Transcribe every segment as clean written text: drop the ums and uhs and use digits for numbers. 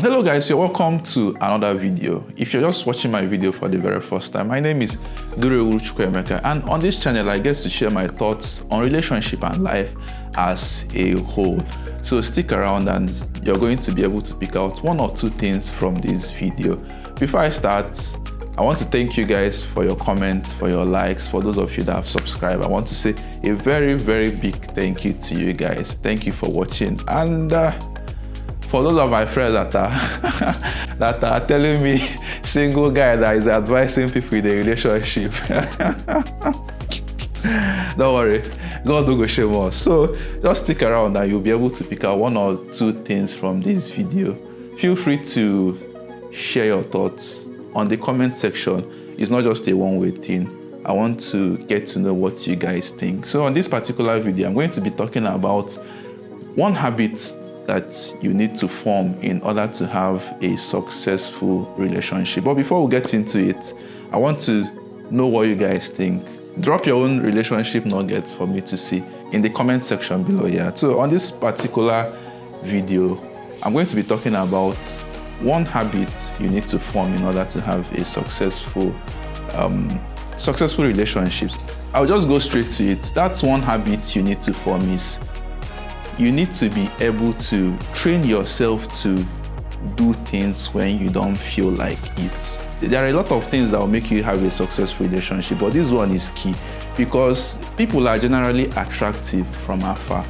Hello guys, you're welcome to another video. If you're just watching my video for the very first time, my name is Durewuru Chukwuemeka, and on this channel I get to share my thoughts on relationship and life as a whole. So stick around and you're going to be able to pick out one or two things from this video. Before I start, I want to thank you guys for your comments, for your likes. For those of you that have subscribed, I want to say a very, very big thank you to you guys. Thank you for watching. And for those of my friends that are telling me single guy that is advising people in a relationship, don't worry, God will go shame us. So just stick around and you'll be able to pick out one or two things from this video. Feel free to share your thoughts on the comment section. It's not just a one-way thing. I want to get to know what you guys think. So on this particular video, I'm going to be talking about one habit that you need to form in order to have a successful relationship. But before we get into it, I want to know what you guys think. Drop your own relationship nuggets for me to see in the comment section below here. So on this particular video, I'm going to be talking about one habit you need to form in order to have a successful relationships. I'll just go straight to it. That's one habit you need to form is you need to be able to train yourself to do things when you don't feel like it. There are a lot of things that will make you have a successful relationship, but this one is key because people are generally attractive from afar.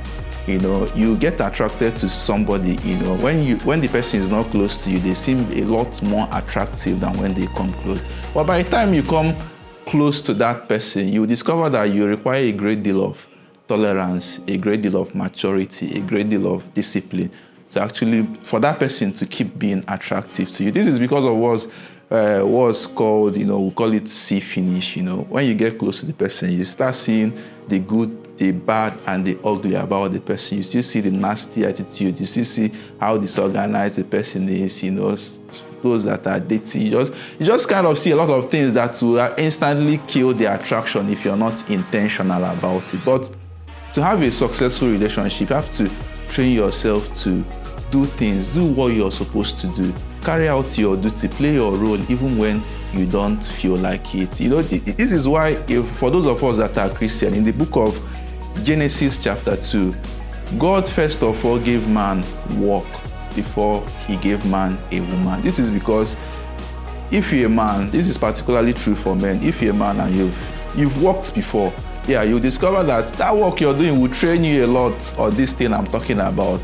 You know, you get attracted to somebody, you know, when the person is not close to you, they seem a lot more attractive than when they come close. But by the time you come close to that person, you discover that you require a great deal of tolerance, a great deal of maturity, a great deal of discipline to actually, for that person to keep being attractive to you. This is because of what's called, you know, we call it see finish. You know, when you get close to the person, you start seeing the good, the bad, and the ugly about the person. You still see the nasty attitude. You still see how disorganized the person is. You know, those that are dirty. You just kind of see a lot of things that will instantly kill the attraction if you're not intentional about it. But to have a successful relationship, you have to train yourself to do things, do what you're supposed to do, carry out your duty, play your role even when you don't feel like it. You know, this is why, for those of us that are Christian, in the book of Genesis chapter 2, God first of all gave man work before he gave man a woman. This is because if you're a man, this is particularly true for men, if you're a man and you've worked before, yeah, you discover that work you're doing will train you a lot on this thing I'm talking about.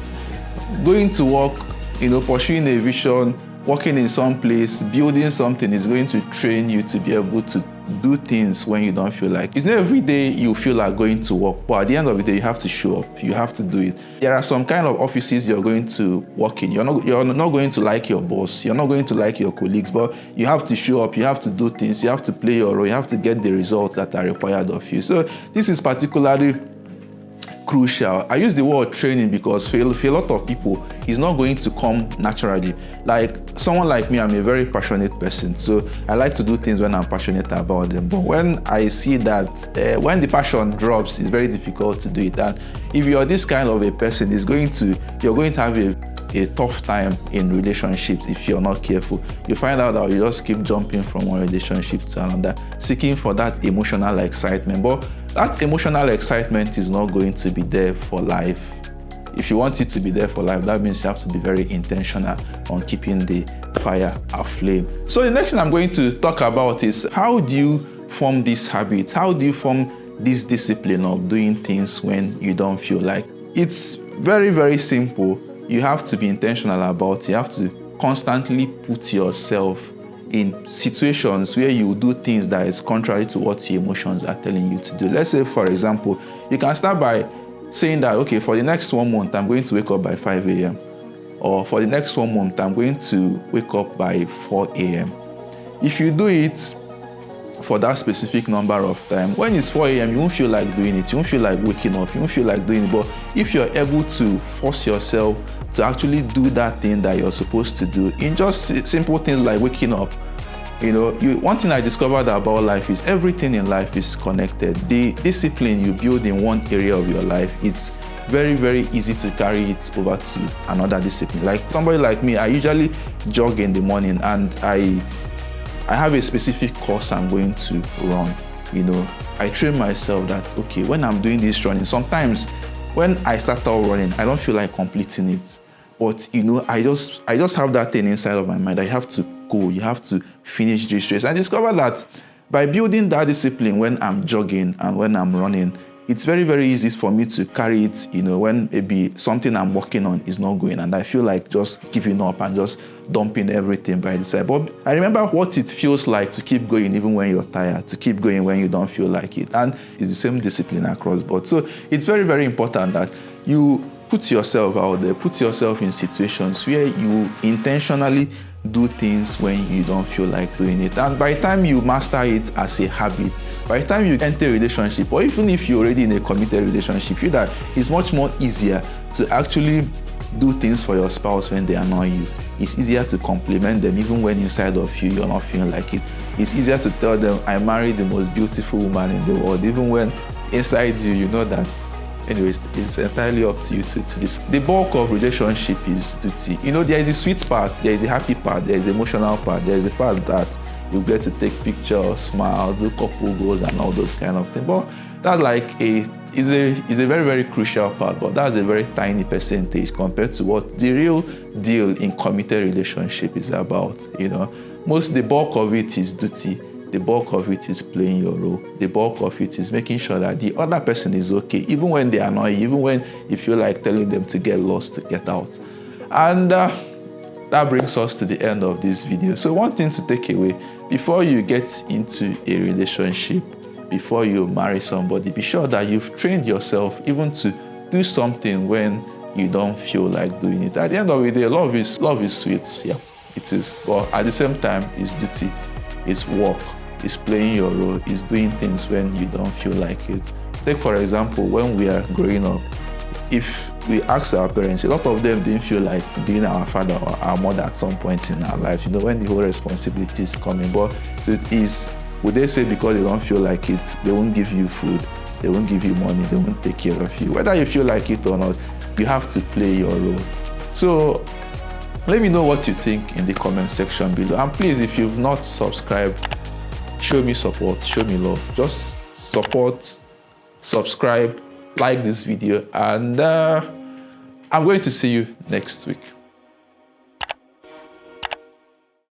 Going to work, you know, pursuing a vision, working in some place, building something is going to train you to be able to do things when you don't feel like. It's not every day you feel like going to work, but at the end of the day, you have to show up. You have to do it. There are some kind of offices you're going to work in. You're not going to like your boss. You're not going to like your colleagues, but you have to show up. You have to do things. You have to play your role. You have to get the results that are required of you. So this is particularly crucial. I use the word training because for a lot of people, it's not going to come naturally. Like someone like me, I'm a very passionate person. So I like to do things when I'm passionate about them. But when I see that when the passion drops, it's very difficult to do it. And if you're this kind of a person, you're going to have a tough time in relationships if you're not careful. You find out that you just keep jumping from one relationship to another, seeking for that emotional excitement. But that emotional excitement is not going to be there for life. If you want it to be there for life, that means you have to be very intentional on keeping the fire aflame. So the next thing I'm going to talk about is how do you form this habit? How do you form this discipline of doing things when you don't feel like? It's very, very simple. You have to be intentional about it. You have to constantly put yourself in situations where you do things that is contrary to what your emotions are telling you to do. Let's say, for example, you can start by saying that, okay, for the next 1 month, I'm going to wake up by 5 a.m. Or for the next 1 month, I'm going to wake up by 4 a.m. If you do it for that specific number of time, when it's 4 a.m., you won't feel like doing it. You won't feel like waking up. You won't feel like doing it. But if you're able to force yourself to actually do that thing that you're supposed to do in just simple things like waking up, you know, one thing I discovered about life is everything in life is connected. The discipline you build in one area of your life, it's very, very easy to carry it over to another discipline. Like somebody like me, I usually jog in the morning, and I have a specific course I'm going to run. You know, I train myself that, okay, when I'm doing this running, sometimes when I start out running, I don't feel like completing it. But, you know, I just have that thing inside of my mind. I have to go. You have to finish this race. I discovered that by building that discipline when I'm jogging and when I'm running, it's very, very easy for me to carry it, you know, when maybe something I'm working on is not going and I feel like just giving up and just dumping everything by the side. But I remember what it feels like to keep going even when you're tired, to keep going when you don't feel like it. And it's the same discipline across board. So it's very, very important that you put yourself out there, put yourself in situations where you intentionally do things when you don't feel like doing it. And by the time you master it as a habit, by the time you enter a relationship, or even if you're already in a committed relationship, you feel that it's much more easier to actually do things for your spouse when they annoy you. It's easier to compliment them even when inside of you, you're not feeling like it. It's easier to tell them, I married the most beautiful woman in the world, even when inside you, you know that. Anyways, it's entirely up to you to this. The bulk of relationship is duty. You know, there is the sweet part, there is the happy part, there is the emotional part, there is the part that you get to take pictures, smile, do couple goals and all those kind of things. But that's like is a very, very crucial part, but that's a very tiny percentage compared to what the real deal in committed relationship is about. You know, the bulk of it is duty. The bulk of it is playing your role. The bulk of it is making sure that the other person is okay, even when they annoy you, even when you feel like telling them to get lost, to get out. And that brings us to the end of this video. So one thing to take away, before you get into a relationship, before you marry somebody, be sure that you've trained yourself even to do something when you don't feel like doing it. At the end of the day, love is sweet. Yeah, it is. But at the same time, it's duty, it's work. Is playing your role, is doing things when you don't feel like it. Take, for example, when we are growing up, if we ask our parents, a lot of them didn't feel like being our father or our mother at some point in our life, you know, when the whole responsibility is coming. But would they say because they don't feel like it, they won't give you food, they won't give you money, they won't take care of you? Whether you feel like it or not, you have to play your role. So let me know what you think in the comment section below. And please, if you've not subscribed, show me support, show me love. Just support, subscribe, like this video, and I'm going to see you next week.